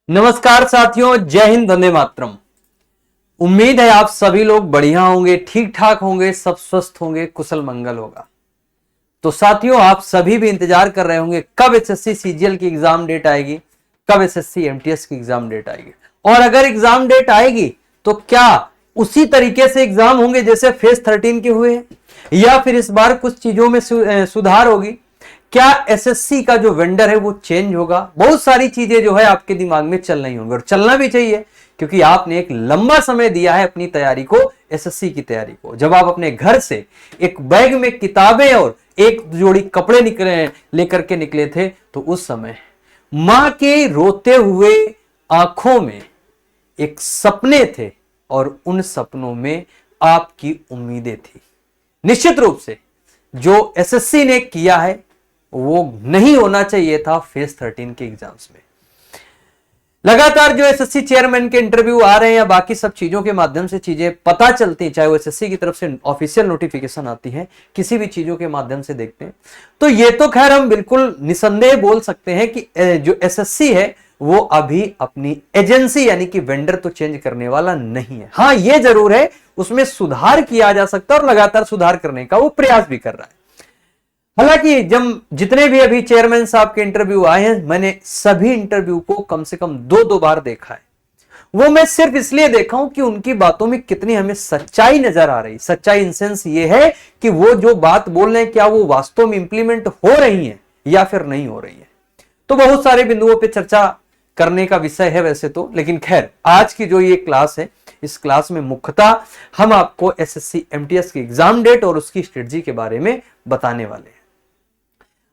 नमस्कार साथियों, जय हिंद, वंदे मातरम। उम्मीद है आप सभी लोग बढ़िया होंगे, ठीक ठाक होंगे, सब स्वस्थ होंगे, कुशल मंगल होगा। तो साथियों, आप सभी भी इंतजार कर रहे होंगे कब एसएससी सीजीएल की एग्जाम डेट आएगी, कब एसएससी एमटीएस की एग्जाम डेट आएगी। और अगर एग्जाम डेट आएगी तो क्या उसी तरीके से एग्जाम होंगे जैसे फेज 13 के हुए, या फिर इस बार कुछ चीजों में सुधार होगी? क्या एसएससी का जो वेंडर है वो चेंज होगा? बहुत सारी चीजें जो है आपके दिमाग में चल रही होंगी, और चलना भी चाहिए, क्योंकि आपने एक लंबा समय दिया है अपनी तैयारी को, एसएससी की तैयारी को। जब आप अपने घर से एक बैग में किताबें और एक जोड़ी कपड़े लेकर के निकले थे, तो उस समय मां के रोते हुए आंखों में एक सपने थे, और उन सपनों में आपकी उम्मीदें थी। निश्चित रूप से जो एसएससी ने किया है वो नहीं होना चाहिए था फेज 13 के एग्जाम्स में। लगातार जो एसएससी चेयरमैन के इंटरव्यू आ रहे हैं या बाकी सब चीजों के माध्यम से चीजें पता चलती हैं, चाहे वो एसएससी की तरफ से ऑफिशियल नोटिफिकेशन आती है, किसी भी चीजों के माध्यम से देखते हैं, तो ये तो खैर हम बिल्कुल निसंदेह बोल सकते हैं कि जो एसएससी है वो अभी अपनी एजेंसी यानी कि वेंडर तो चेंज करने वाला नहीं है। हाँ, ये जरूर है, उसमें सुधार किया जा सकता है और लगातार सुधार करने का वो प्रयास भी कर रहा है। हालांकि जब जितने भी अभी चेयरमैन साहब के इंटरव्यू आए हैं, मैंने सभी इंटरव्यू को कम से कम दो बार देखा है। वो मैं सिर्फ इसलिए देखा हूं कि उनकी बातों में कितनी हमें सच्चाई नजर आ रही। सच्चाई इन सेंस ये है कि वो जो बात बोल रहे हैं क्या वो वास्तव में इंप्लीमेंट हो रही है या फिर नहीं हो रही है। तो बहुत सारे बिंदुओं पर चर्चा करने का विषय है वैसे तो, लेकिन खैर आज की जो ये क्लास है, इस क्लास में मुख्यतः हम आपको एसएससी एमटीएस की एग्जाम डेट और उसकी स्ट्रेटजी के बारे में बताने वाले हैं।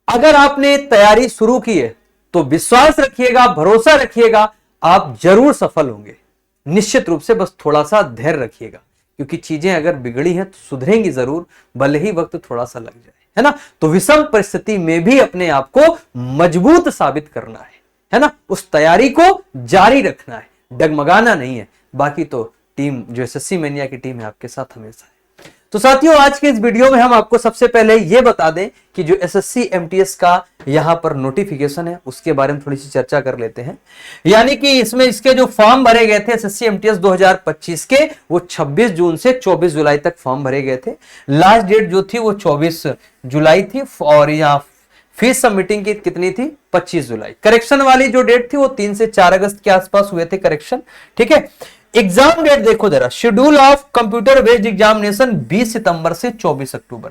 अगर आपने तैयारी शुरू की है तो विश्वास रखिएगा, भरोसा रखिएगा, आप जरूर सफल होंगे। निश्चित रूप से बस थोड़ा सा धैर्य रखिएगा, क्योंकि चीजें अगर बिगड़ी हैं तो सुधरेंगी जरूर, भले ही वक्त थोड़ा सा लग जाए, है ना। तो विषम परिस्थिति में भी अपने आप को मजबूत साबित करना है ना। उस तैयारी को जारी रखना है, डगमगाना नहीं है। बाकी तो टीम जो एसएससी मैनिया की टीम है आपके साथ हमेशा है। तो साथियों, आज के इस वीडियो में हम आपको सबसे पहले यह बता दें कि जो एसएससी एमटीएस का यहां पर नोटिफिकेशन है उसके बारे में थोड़ी सी चर्चा कर लेते हैं। यानी कि इसमें इसके जो फॉर्म भरे गए थे एसएससी एमटीएस 2025 के, वो 26 जून से 24 जुलाई तक फॉर्म भरे गए थे। लास्ट डेट जो थी वो 24 जुलाई थी, और यहाँ फीस सबमिटिंग की कितनी थी? 25 जुलाई। करेक्शन वाली जो डेट थी वो 3 से 4 अगस्त के आसपास हुए थे करेक्शन, ठीक है। एग्जाम डेट देखो जरा, schedule of computer based examination 20 सितंबर से 24 अक्टूबर।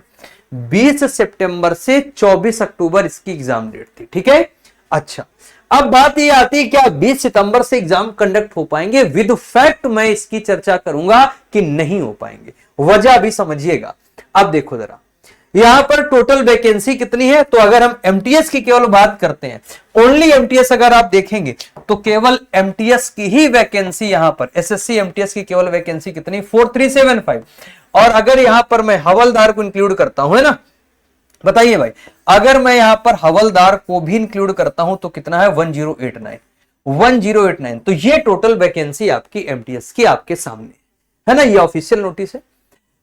20 सितंबर से 24 अक्टूबर इसकी एग्जाम डेट थी, ठीक है। अच्छा, अब बात ये आती है क्या 20 सितंबर से एग्जाम कंडक्ट हो पाएंगे? विद फैक्ट मैं इसकी चर्चा करूंगा कि नहीं हो पाएंगे। वजह भी समझिएगा। अब देखो जरा, यहां पर टोटल वैकेंसी कितनी है? तो अगर हम एमटीएस की केवल बात करते हैं, ओनली एमटीएस अगर आप देखेंगे तो केवल एमटीएस की ही वैकेंसी यहां पर, एसएससी एमटीएस की केवल वैकेंसी कितनी? 4375। और अगर यहां पर मैं हवलदार को इंक्लूड करता हूं, है ना, बताइए भाई, अगर मैं यहां पर हवलदार को भी इंक्लूड करता हूं तो कितना है? 1089। तो ये टोटल वैकेंसी आपकी एमटीएस की आपके सामने है ना। ये ऑफिशियल नोटिस है।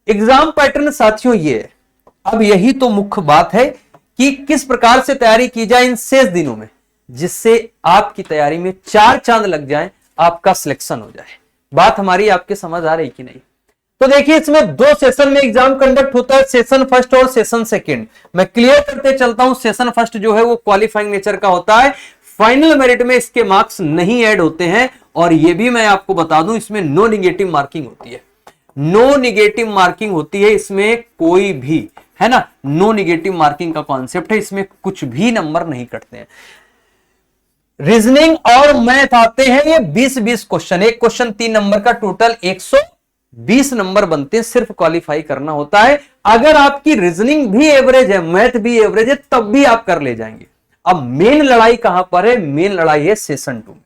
एग्जाम पैटर्न साथियों ये है। अब यही तो मुख्य बात है कि किस प्रकार से तैयारी की जाए इन शेष दिनों में, जिससे आपकी तैयारी में 4 चांद लग जाए, आपका सिलेक्शन हो जाए। बात हमारी आपके समझ आ रही कि नहीं? तो देखिए, इसमें 2 सेशन में एग्जाम कंडक्ट होता है, सेशन फर्स्ट और सेशन सेकंड। मैं क्लियर करते चलता हूं, सेशन फर्स्ट जो है वो क्वालिफाइंग नेचर का होता है। फाइनल मेरिट में इसके मार्क्स नहीं ऐड होते हैं, और ये भी मैं आपको बता दूं, इसमें नो निगेटिव मार्किंग होती है। नो निगेटिव मार्किंग होती है इसमें, कोई भी, है ना, नो निगेटिव मार्किंग का कॉन्सेप्ट है। इसमें कुछ भी नंबर नहीं कटते हैं। रीजनिंग और मैथ आते हैं ये 20-20 क्वेश्चन, एक क्वेश्चन 3 नंबर का, टोटल 120 नंबर बनते हैं। सिर्फ क्वालिफाई करना होता है। अगर आपकी रीजनिंग भी एवरेज है, मैथ भी एवरेज है, तब भी आप कर ले जाएंगे। अब मेन लड़ाई कहां पर है? मेन लड़ाई है सेशन 2 में।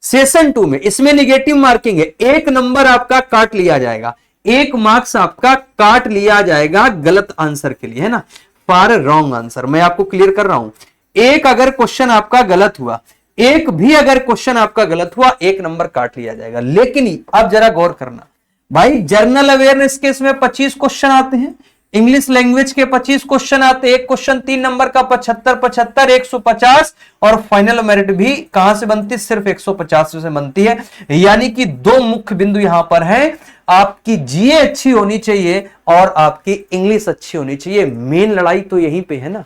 सेशन 2 में इसमें निगेटिव मार्किंग है, 1 नंबर आपका काट लिया जाएगा, 1 मार्क्स आपका काट लिया जाएगा गलत आंसर के लिए, है ना, फॉर रॉन्ग आंसर। मैं आपको क्लियर कर रहा हूं, एक अगर क्वेश्चन आपका गलत हुआ, एक भी अगर क्वेश्चन आपका गलत हुआ, 1 नंबर काट लिया जाएगा। लेकिन अब जरा गौर करना भाई, जनरल अवेयरनेस के इसमें 25 क्वेश्चन आते हैं, इंग्लिश लैंग्वेज के 25 क्वेश्चन आते, एक क्वेश्चन 3 नंबर का 75 75 150, और फाइनल मेरिट भी कहां से बनती है, सिर्फ 150 से बनती है। यानी कि दो मुख्य बिंदु यहां पर हैं, आपकी जीए अच्छी होनी चाहिए और आपकी इंग्लिश अच्छी होनी चाहिए। मेन लड़ाई तो यहीं पे है ना,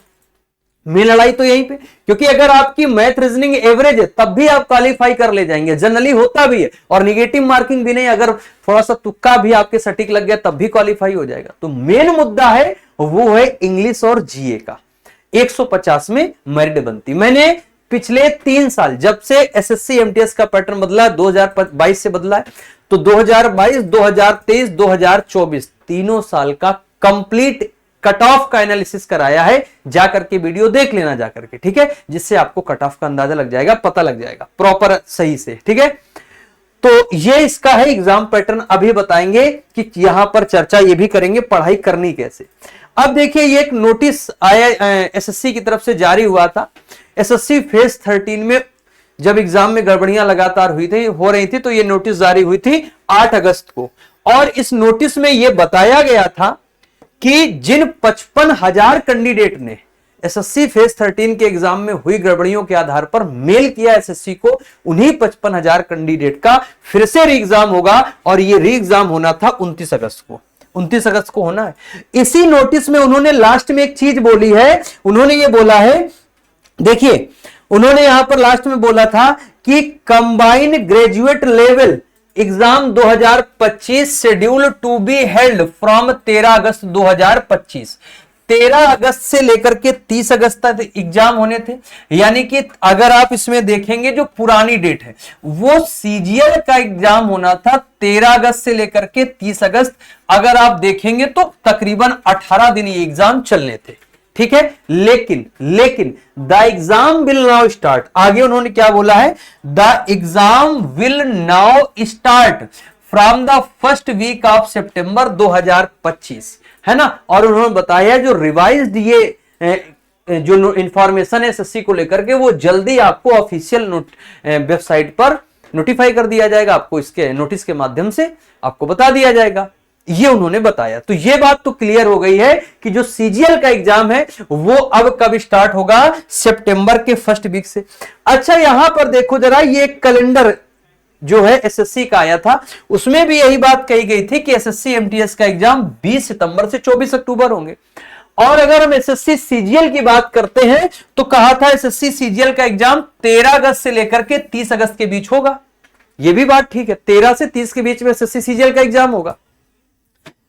मेन लड़ाई तो यहीं पे, क्योंकि अगर आपकी मैथ रीजनिंग एवरेज है तब भी आप क्वालिफाई कर ले जाएंगे, जनरली होता भी है, और निगेटिव मार्किंग भी नहीं, अगर थोड़ा सा तुक्का भी आपके सटीक लग गया तब भी क्वालिफाई हो जाएगा। तो मेन मुद्दा है वो है इंग्लिश और जीए का। 150 में मेरिट बनती। मैंने पिछले 3 साल जब से एसएससी एमटीएस का पैटर्न बदला, 2022 से बदला है, तो 2022, 2023, 2024 तीनों साल का कंप्लीट कट ऑफ का एनालिसिस कराया है। जाकर के वीडियो देख लेना जाकर के, ठीक है, जिससे आपको कट ऑफ का अंदाजा लग जाएगा, पता लग जाएगा प्रॉपर सही से, ठीक है। तो ये इसका है एग्जाम पैटर्न। अभी बताएंगे कि यहां पर चर्चा ये भी करेंगे पढ़ाई करनी कैसे। अब देखिए ये एक नोटिस आया एसएससी की तरफ से जारी हुआ था। एसएससी फेज 13 में जब एग्जाम में गड़बड़ियां लगातार हो रही थी तो ये नोटिस जारी हुई थी 8 अगस्त को, और इस नोटिस में यह बताया गया था कि जिन 55,000 कैंडिडेट ने एसएससी फेज 13 के एग्जाम में हुई गड़बड़ियों के आधार पर मेल किया एसएससी को, उन्हीं 55,000 कैंडिडेट का फिर से री एग्जाम होगा, और ये री एग्जाम होना था 29 अगस्त को। 29 अगस्त को होना है। इसी नोटिस में उन्होंने लास्ट में एक चीज बोली है, उन्होंने ये बोला है, देखिए उन्होंने यहां पर लास्ट में बोला था कि combined graduate level exam 2025 schedule to be held from 13 August 2025। 13 अगस्त से लेकर के 30 अगस्त तक एग्जाम होने थे। यानी कि अगर आप इसमें देखेंगे जो पुरानी डेट है वो सीजीएल का एग्जाम होना था 13 अगस्त से लेकर के 30 अगस्त। अगर आप देखेंगे तो तकरीबन 18 दिन ये एग्जाम चलने थे, ठीक है। लेकिन the exam will now start, आगे उन्होंने क्या बोला है, the exam will now start from the first week of September 2025, है ना। और उन्होंने बताया जो रिवाइज्ड ये जो इंफॉर्मेशन है एसएससी को लेकर के वो जल्दी आपको ऑफिशियल वेबसाइट पर नोटिफाई कर दिया जाएगा, आपको इसके नोटिस के माध्यम से आपको बता दिया जाएगा, ये उन्होंने बताया। तो ये बात तो क्लियर हो गई है कि जो सीजीएल का एग्जाम है वो अब कब स्टार्ट होगा, सितंबर के फर्स्ट वीक से। अच्छा यहां पर देखो जरा, ये कैलेंडर जो है एसएससी का आया था उसमें भी यही बात कही गई थी कि एसएससी एमटीएस का एग्जाम 20 सितंबर से 24 अक्टूबर होंगे। और अगर हम एसएससी सीजीएल की बात करते हैं तो कहा था एसएससी सीजीएल का एग्जाम 13 अगस्त से लेकर के 30 अगस्त के बीच होगा। यह भी बात ठीक है, 13 से 30 के बीच में एसएससी सीजीएल का एग्जाम होगा।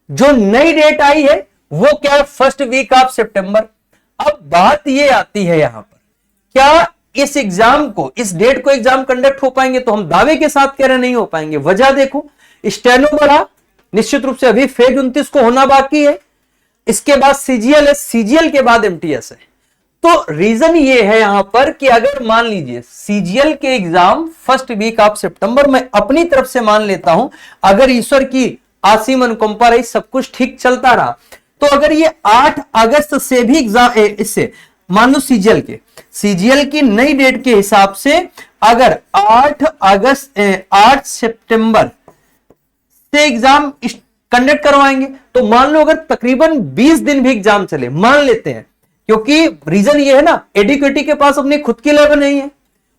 जो नई डेट आई है वो क्या है, फर्स्ट वीक ऑफ सितंबर। अब बात ये आती है यहां पर, क्या इस एग्जाम को, इस डेट को एग्जाम कंडक्ट हो पाएंगे, तो हम दावे के साथ कह रहे नहीं हो पाएंगे। वजह देखो, स्टेनो बढ़ा, निश्चित रूप से अभी फेज 29 को होना बाकी है, इसके बाद सीजीएल है, सीजीएल के बाद एमटीएस है। तो रीजन ये है यहां पर कि अगर मान लीजिए सीजीएल के एग्जाम फर्स्ट वीक ऑफ सितंबर, मैं अपनी तरफ से मान लेता हूं, अगर ईश्वर की आसिम अनुकंपा रही, सब कुछ ठीक चलता रहा, तो अगर ये 8 अगस्त से भी एग्जाम, इससे मान लो सीजीएल की नई डेट के हिसाब से अगर 8 सितंबर से एग्जाम कंडक्ट करवाएंगे, तो मान लो अगर तकरीबन 20 दिन भी एग्जाम चले, मान लेते हैं, क्योंकि रीजन ये है ना, एडुकेटी के पास अपनी खुद की लेवल नहीं है,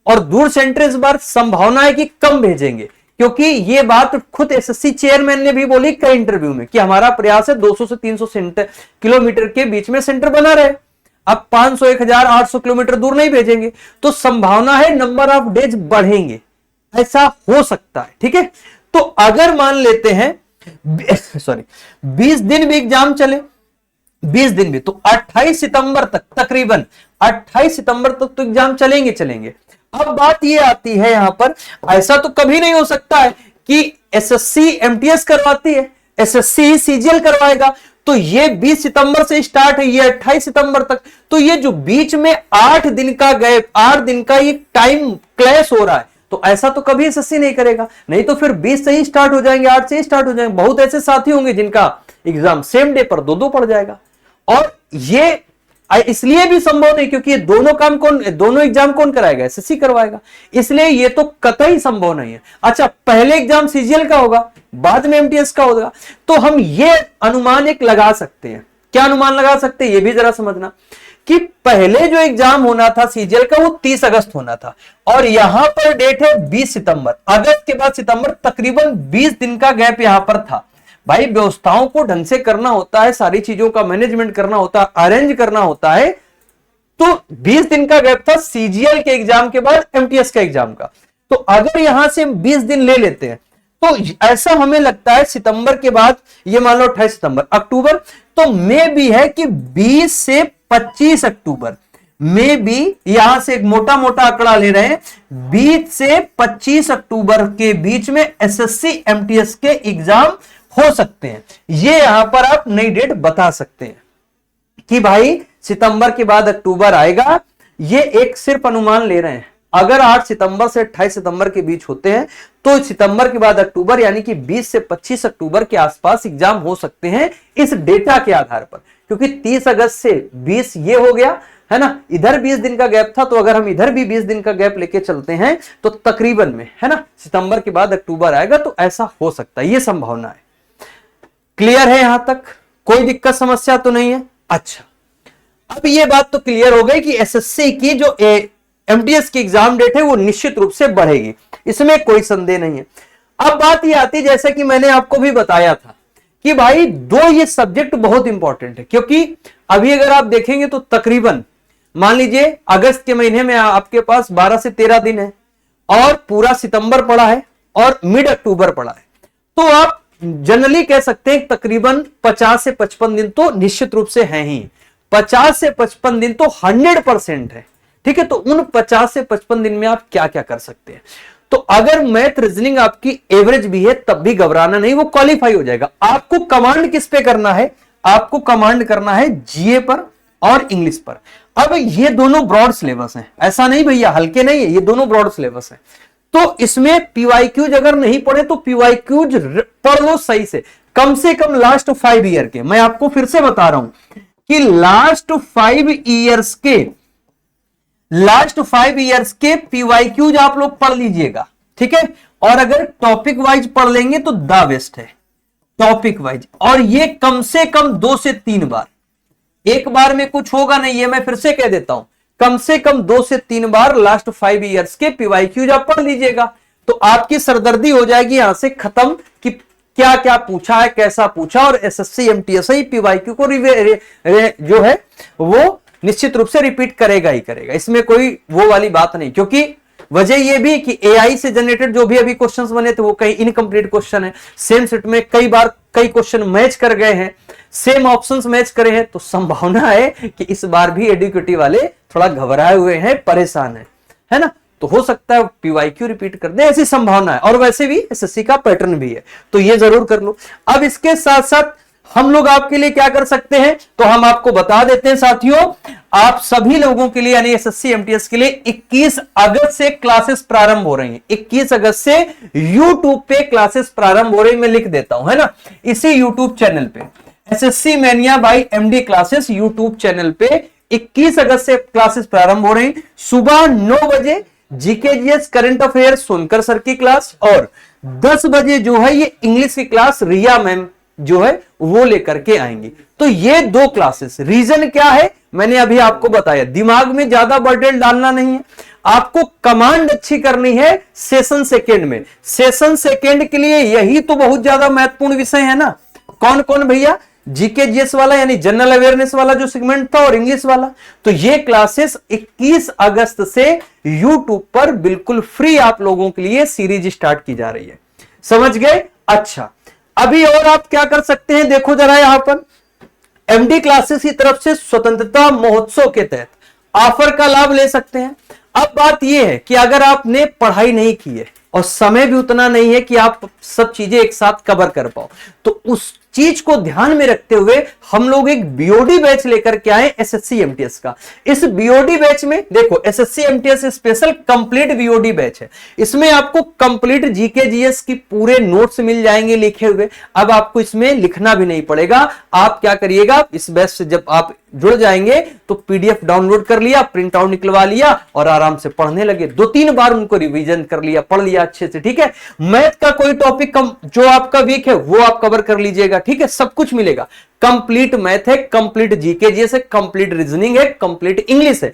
और दूर सेंटर इस बार संभावना है कि कम भेजेंगे, क्योंकि ये बात खुद एसएससी चेयरमैन ने भी बोली कई इंटरव्यू में कि हमारा प्रयास है 200 से 300 किलोमीटर के बीच में सेंटर बना रहे। अब 500, 1000, 800 किलोमीटर दूर नहीं भेजेंगे, तो संभावना है नंबर ऑफ डेज बढ़ेंगे, ऐसा हो सकता है, ठीक है। तो अगर मान लेते हैं 20 दिन भी एग्जाम चले, 20 दिन भी, तो 28 सितंबर तक, तकरीबन 28 सितंबर तक तो एग्जाम चलेंगे। अब बात ये आती है यहां पर, ऐसा तो कभी नहीं हो सकता है कि एसएससी एमटीएस करवाती है, एसएससी सीजीएल करवाएगा, तो ये 20 सितंबर से स्टार्ट है, ये 28 सितंबर तक, तो ये जो बीच में 8 दिन का गैप, 8 दिन का ये टाइम क्लैश हो रहा है, तो ऐसा तो कभी एसएससी नहीं करेगा। नहीं तो फिर 20 से ही स्टार्ट हो जाएंगे, 8 से ही स्टार्ट हो जाएंगे। बहुत ऐसे साथी होंगे जिनका एग्जाम सेम डे पर 2-2 पड़ जाएगा, और ये इसलिए भी संभव नहीं क्योंकि ये दोनों एग्जाम कौन कराएगा, एसएससी करवाएगा, इसलिए ये तो कतई संभव नहीं है। अच्छा, पहले एग्जाम सीजीएल का होगा, बाद में एमटीएस का होगा, तो हम ये अनुमान एक लगा सकते हैं, क्या अनुमान लगा सकते हैं ये भी जरा समझना कि पहले जो एग्जाम होना था सीजीएल का वो 30 अगस्त होना था और यहां पर डेट है 20 सितंबर। अगस्त के बाद सितंबर, तकरीबन 20 दिन का गैप यहां पर था। भाई व्यवस्थाओं को ढंग से करना होता है, सारी चीजों का मैनेजमेंट करना होता है, अरेंज करना होता है। तो 20 दिन का गैप था सीजीएल के एग्जाम के बाद एमटीएस का एग्जाम का। तो अगर यहां से 20 दिन ले लेते हैं तो ऐसा हमें लगता है सितंबर के बाद, ये मान लो 28 सितंबर, अक्टूबर, तो मे भी है कि 20 से 25 अक्टूबर, मे भी यहां से एक मोटा मोटा आंकड़ा ले रहे हैं, 20 से 25 अक्टूबर के बीच में एसएससी एमटीएस के एग्जाम हो सकते हैं। ये यहां पर आप नई डेट बता सकते हैं कि भाई सितंबर के बाद अक्टूबर आएगा। ये एक सिर्फ अनुमान ले रहे हैं। अगर 8 सितंबर से 28 सितंबर के बीच होते हैं तो सितंबर के बाद अक्टूबर यानी कि 20 से 25 अक्टूबर के आसपास एग्जाम हो सकते हैं इस डेटा के आधार पर, क्योंकि 30 अगस्त से 20 ये हो गया है ना, इधर 20 दिन का गैप था, तो अगर हम इधर भी 20 दिन का गैप लेके चलते हैं तो तकरीबन में है ना सितंबर के बाद अक्टूबर आएगा, तो ऐसा हो सकता है, ये संभावना है। क्लियर है यहां तक? कोई दिक्कत समस्या तो नहीं है? अच्छा, अब ये बात तो क्लियर हो गई कि एसएससी की जो एमटीएस की एग्जाम डेट है वो निश्चित रूप से बढ़ेगी, इसमें कोई संदेह नहीं है। अब बात ये आती है, जैसे कि मैंने आपको भी बताया था कि भाई दो ये सब्जेक्ट बहुत इंपॉर्टेंट है, क्योंकि अभी अगर आप देखेंगे तो तकरीबन मान लीजिए अगस्त के महीने में आपके पास 12 से 13 दिन है और पूरा सितंबर पड़ा है और मिड अक्टूबर पड़ा है, तो आप जनरली कह सकते हैं तकरीबन 50 से 55 दिन तो निश्चित रूप से हैं ही। 50 से 55 दिन तो 100% है, ठीक है। तो उन 50 से 55 दिन में आप क्या क्या कर सकते हैं? तो अगर मैथ रीजनिंग आपकी एवरेज भी है तब भी घबराना नहीं, वो क्वालिफाई हो जाएगा। आपको कमांड किस पे करना है? आपको कमांड करना है जीए पर और इंग्लिश पर। अब ये दोनों ब्रॉड सिलेबस हैं, ऐसा नहीं भैया हल्के नहीं है, ये दोनों ब्रॉड सिलेबस हैं। तो इसमें पीवाईक्यूज अगर नहीं पढ़े तो पीवाईक्यूज पढ़ लो सही से कम लास्ट 5 ईयर के। मैं आपको फिर से बता रहा हूं कि लास्ट 5 इयर्स के पीवाईक्यूज आप लोग पढ़ लीजिएगा, ठीक है। और अगर टॉपिक वाइज पढ़ लेंगे तो द बेस्ट है, टॉपिक वाइज। और ये कम से कम 2 से 3 बार, एक बार में कुछ होगा नहीं, ये मैं फिर से कह देता हूं, कम से कम 2 से 3 बार लास्ट 5 इयर्स के पीवाईक्यूज आप पढ़ लीजिएगा, तो आपकी सरदर्दी हो जाएगी यहां से खत्म कि क्या क्या पूछा है, कैसा पूछा। और एसएससी एमटीएस पीवाईक्यू को जो है वो निश्चित रूप से रिपीट करेगा ही करेगा, इसमें कोई वो वाली बात नहीं। क्योंकि वजह ये भी कि एआई से जनरेटेड जो भी अभी क्वेश्चंस बने थे वो कई इनकम्प्लीट क्वेश्चन है, सेम सेट में कई बार कई क्वेश्चन मैच कर गए हैं, सेम ऑप्शंस मैच करे हैं, तो संभावना है कि इस बार भी एडुकेटिव वाले थोड़ा घबराए हुए हैं, परेशान है ना। तो हो सकता है पीवाईक्यू रिपीट कर दे, ऐसी संभावना है। और वैसे भी एसएससी का पैटर्न भी है, तो ये जरूर कर लो। अब इसके साथ साथ हम लोग आपके लिए क्या कर सकते हैं, तो हम आपको बता देते हैं साथियों, आप सभी लोगों के लिए यानी एसएससी एमटीएस के लिए 21 अगस्त से क्लासेस प्रारंभ हो रही हैं। 21 अगस्त से यूट्यूब पे क्लासेस प्रारंभ हो रही, मैं लिख देता हूं है ना, इसी यूट्यूब चैनल पे SSC mania by MD classes YouTube channel पे 21 अगस्त से क्लासेस प्रारंभ हो रही। सुबह 9 बजे GKGS current affair Sonkar sir की क्लास, और 10 बजे जो है ये इंग्लिश की क्लास रिया मैम जो है वो लेकर के आएंगी। तो ये 2 क्लासेस, रीजन क्या है मैंने अभी आपको बताया, दिमाग में ज्यादा बर्डन डालना नहीं है, आपको कमांड अच्छी करनी है सेशन सेकेंड में। सेशन सेकेंड के लिए यही तो बहुत ज्यादा महत्वपूर्ण विषय है ना। कौन कौन भैया? जीकेजीएस वाला यानी जनरल अवेयरनेस वाला जो सेगमेंट था और इंग्लिश वाला। तो ये क्लासेस 21 अगस्त से यूट्यूब पर बिल्कुल फ्री आप लोगों के लिए सीरीज स्टार्ट की जा रही है, समझ गए? अच्छा, अभी और आप क्या कर सकते हैं, देखो जरा यहां पर एमडी क्लासेस की तरफ से स्वतंत्रता महोत्सव के तहत ऑफर का लाभ ले सकते हैं। अब बात यह है कि अगर आपने पढ़ाई नहीं की है और समय भी उतना नहीं है कि आप सब चीजें एक साथ कवर कर पाओ, तो उस चीज को ध्यान में रखते हुए हम लोग एक बीओडी बैच लेकर के आए एसएससी एमटीएस का। इस बीओडी बैच में देखो SSC MTS special complete BOD batch है, इसमें आपको कंप्लीट जीके जीएस की पूरे नोट्स मिल जाएंगे लिखे हुए। अब आपको इसमें लिखना भी नहीं पड़ेगा, आप क्या करिएगा, इस बैच से जब आप जुड़ जाएंगे तो पीडीएफ डाउनलोड कर लिया, प्रिंट आउट निकलवा लिया और आराम से पढ़ने लगे। 2-3 बार उनको रिवीजन कर लिया, पढ़ लिया अच्छे से, ठीक है। मैथ का कोई टॉपिक कम जो आपका वीक है वो आप कवर कर लीजिएगा, ठीक है, सब कुछ मिलेगा। कंप्लीट मैथ है, कंप्लीट जीके जीएस है, कंप्लीट रीजनिंग है, कंप्लीट इंग्लिश है,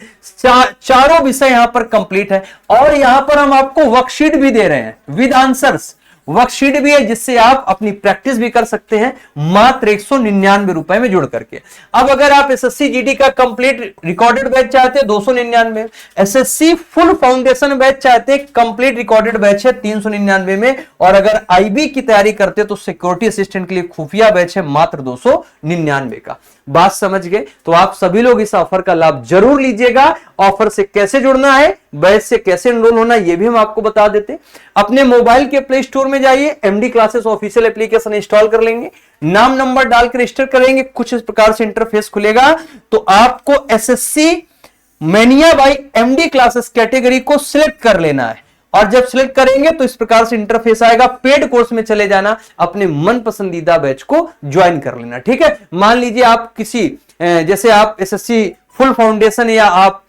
चारों विषय यहां पर कंप्लीट है। और यहां पर हम आपको वर्कशीट भी दे रहे हैं विद आंसर्स, वर्कशीट भी है जिससे आप अपनी प्रैक्टिस भी कर सकते हैं मात्र 199 रुपए में जुड़ करके। अब अगर आप एसएससी जीडी का कंप्लीट रिकॉर्डेड बैच चाहते हैं 299, एसएससी फुल फाउंडेशन बैच चाहते हैं कंप्लीट रिकॉर्डेड बैच है 399 में, और अगर आईबी की तैयारी करते हैं तो सिक्योरिटी असिस्टेंट के लिए खुफिया बैच है मात्र 299 का। बात समझ गए? तो आप सभी लोग इस ऑफर का लाभ जरूर लीजिएगा। ऑफर से कैसे जुड़ना है, बैच से कैसे एनरोल होना है, यह भी हम आपको बता देते। अपने मोबाइल के प्ले स्टोर में जाइए, MD classes official application install कर लेंगे, नाम नंबर डालकर रजिस्टर करेंगे, कुछ इस प्रकार से इंटरफेस खुलेगा। तो आपको SSC mania by MD classes category को सिलेक्ट कर लेना है, और जब सिलेक्ट करेंगे तो इस प्रकार से इंटरफेस आएगा। पेड कोर्स में चले जाना, अपने मन पसंदीदा बैच को ज्वाइन कर लेना। ठीक है, मान लीजिए आप किसी जैसे आप एसएससी फुल फाउंडेशन या आप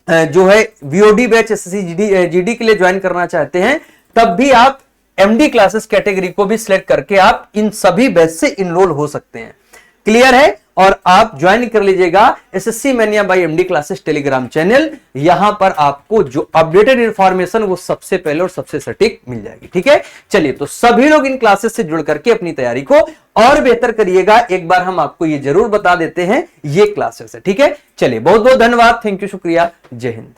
जो है वीओडी बैच एसएससी जीडी के लिए ज्वाइन करना चाहते हैं, तब भी आप एमडी क्लासेस कैटेगरी को भी सिलेक्ट करके आप इन सभी बैच से इनरोल हो सकते हैं। क्लियर है? और आप ज्वाइन कर लीजिएगा SSC mania by MD classes Telegram channel. यहां पर आपको जो अपडेटेड इंफॉर्मेशन वो सबसे पहले और सबसे सटीक मिल जाएगी। ठीक है, चलिए तो सभी लोग इन क्लासेस से जुड़ करके अपनी तैयारी को और बेहतर करिएगा। एक बार हम आपको ये जरूर बता देते हैं ये क्लासेस है। ठीक है, चलिए बहुत बहुत धन्यवाद, थैंक यू, शुक्रिया, जय हिंद।